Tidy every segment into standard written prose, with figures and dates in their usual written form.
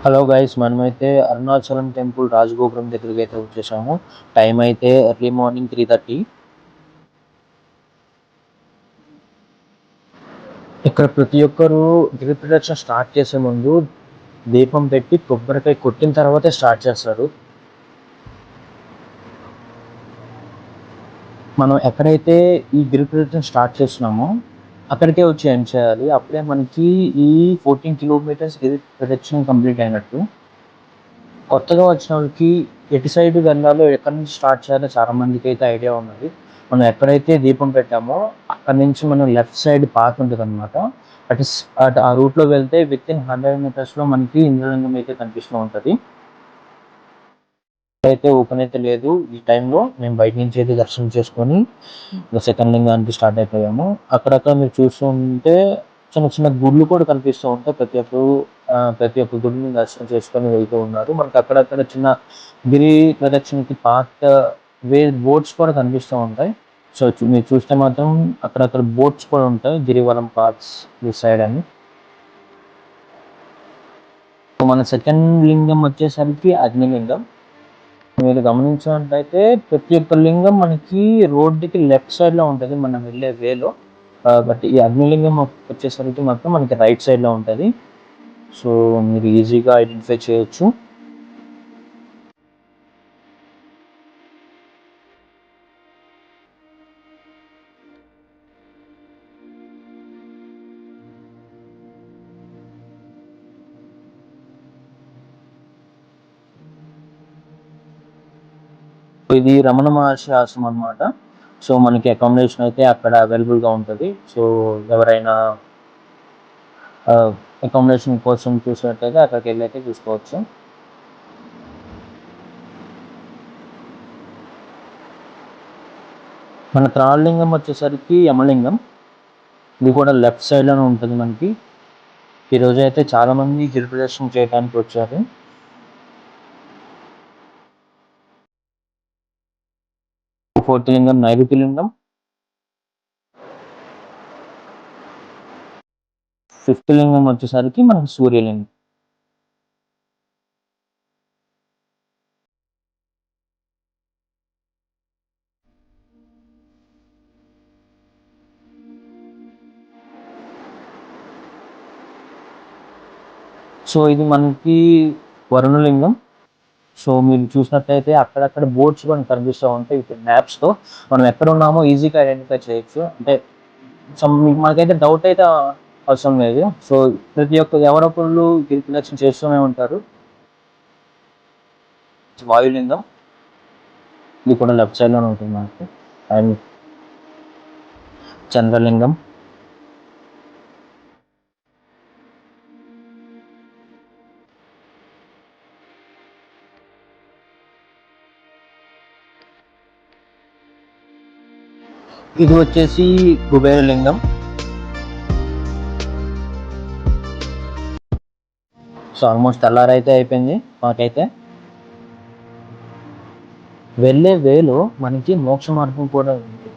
Hello guys, మనమైతే Arunachalam temple రాజగోపురం దగ్గరికి అయితే వచ్చేసాము. టైం అయితే ఎర్లీ మార్నింగ్ 3:30. ఇక్కడ ప్రతి ఒక్కరు గిరి ప్రదక్షిణ స్టార్ట్ చేసే ముందు దీపం పెట్టి కొబ్బరికాయ కొట్టిన తర్వాతే స్టార్ట్ చేస్తారు. మనం ఎక్కడైతే ఈ గిరి ప్రదక్షిణ స్టార్ట్ చేస్తున్నామో అక్కడికే వచ్చి ఎండ్ చేయాలి. అప్పుడే మనకి ఈ 14 కిలోమీటర్స్ గిరి ప్రదక్షిణ కంప్లీట్ అయినట్టు. కొత్తగా వచ్చిన వాళ్ళకి ఎటు సైడ్ వెళ్ళాలో, ఎక్కడి నుంచి స్టార్ట్ చేయాలో చాలా మందికి అయితే ఐడియా ఉన్నది. మనం ఎక్కడైతే దీపం పెట్టామో అక్కడ నుంచి మనం లెఫ్ట్ సైడ్ పాత్ ఉంటుంది అనమాట. అటు అటు ఆ రూట్లో వెళ్తే విత్ ఇన్ 100 మీటర్స్లో మనకి ఇంద్రలింగం అయితే కనిపిస్తూ ఉంటుంది. అయితే ఓపెన్ అయితే లేదు. ఈ టైంలో మేము బయట నుంచి అయితే దర్శనం చేసుకొని సెకండ్ లింగానికి స్టార్ట్ అయిపోయాము. అక్కడక్కడ మీరు చూస్తూ ఉంటే చిన్న చిన్న గుళ్ళు కూడా కనిపిస్తూ ఉంటాయి. ప్రతి ఒక్క గుడిని దర్శనం చేసుకొని వెళ్తూ ఉన్నారు. మనకు అక్కడక్కడ చిన్న గిరి ప్రదక్షిణకి పాత బోట్స్ కూడా కనిపిస్తూ ఉంటాయి. సో మీరు చూస్తే మాత్రం అక్కడక్కడ బోట్స్ కూడా ఉంటాయి, గిరివలం పాత్స్ ఈ సైడ్ అని. మన సెకండ్ లింగం వచ్చేసరికి అగ్నిలింగం. మీరు గమనించినట్లయితే ప్రతి ఒక్క లింగం మనకి రోడ్డుకి లెఫ్ట్ సైడ్ లో ఉంటుంది మనం వెళ్ళే వేలో. బట్ ఈ అగ్నిలింగం వచ్చేసరికి మాత్రం మనకి రైట్ సైడ్ లో ఉంటుంది. సో మీరు ఈజీగా ఐడెంటిఫై చేయొచ్చు. ఇది రమణ మహర్షి ఆశ్రమం అనమాట. సో మనకి అకామిడేషన్ అయితే అక్కడ అవైలబుల్గా ఉంటుంది. సో ఎవరైనా అకామిడేషన్ కోసం చూసినట్లయితే అక్కడికి వెళ్ళి అయితే చూసుకోవచ్చు. మన థర్డ్ లింగం వచ్చేసరికి యమలింగం. ఇది కూడా లెఫ్ట్ సైడ్ లోనే ఉంటుంది మనకి. ఈరోజు అయితే చాలా మంది గిరి ప్రదర్శన చేయడానికి వచ్చారు. ఫోర్త్ లింగం నైరుతి లింగం. ఫిఫ్త్ లింగం వచ్చేసరికి మనకి సూర్యలింగం. సో ఇది మనకి వరుణలింగం. సో మీరు చూసినట్టయితే అక్కడక్కడ బోర్డ్స్ కూడా కనిపిస్తూ ఉంటాయి విత్ మ్యాప్స్తో. మనం ఎక్కడ ఉన్నామో ఈజీగా ఐడెంటిఫై చేయొచ్చు. అంటే మనకైతే డౌట్ అయితే అవసరం లేదు. సో ప్రతి ఒక్క ఎవరొకళ్ళు గిరి ప్రదక్షిణ చేస్తూనే ఉంటారు. వాయులింగం. ఇది కూడా లెఫ్ట్ సైడ్లోనే ఉంటుంది మనకి. అండ్ చంద్రలింగం. ఇది వచ్చేసి కుబేరలింగం. సో ఆల్మోస్ట్ తెల్లారైతే అయిపోయింది మాకైతే. వెళ్ళే వేలో మనకి మోక్ష మార్గం కూడా ఉంది.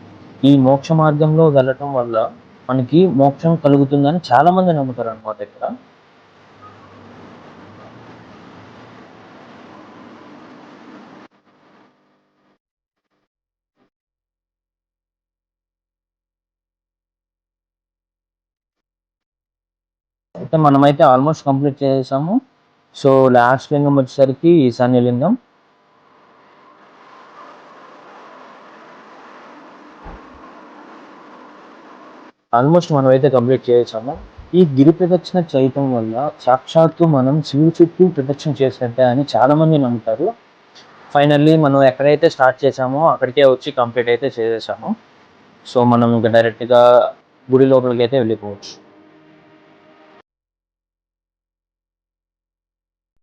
ఈ మోక్ష మార్గంలో వెళ్ళటం వల్ల మనకి మోక్షం కలుగుతుందని చాలా మంది నమ్ముతారు అనమాట ఇక్కడ. అయితే మనమైతే ఆల్మోస్ట్ కంప్లీట్ చేసాము. సో లాస్ట్ లింగం వచ్చేసరికి ఈశాన్య లింగం. ఆల్మోస్ట్ మనం అయితే కంప్లీట్ చేసాము. ఈ గిరి ప్రదక్షిణ చేయటం వల్ల సాక్షాత్తు మనం శివుడి చుట్టూ ప్రదక్షిణ చేసినట్టే అని చాలా మంది నమ్ముతారు. ఫైనల్లీ మనం ఎక్కడైతే స్టార్ట్ చేసామో అక్కడికే వచ్చి కంప్లీట్ అయితే చేసేసాము. సో మనం ఇంకా డైరెక్ట్గా గుడి లోపలికి అయితే వెళ్ళిపోవచ్చు.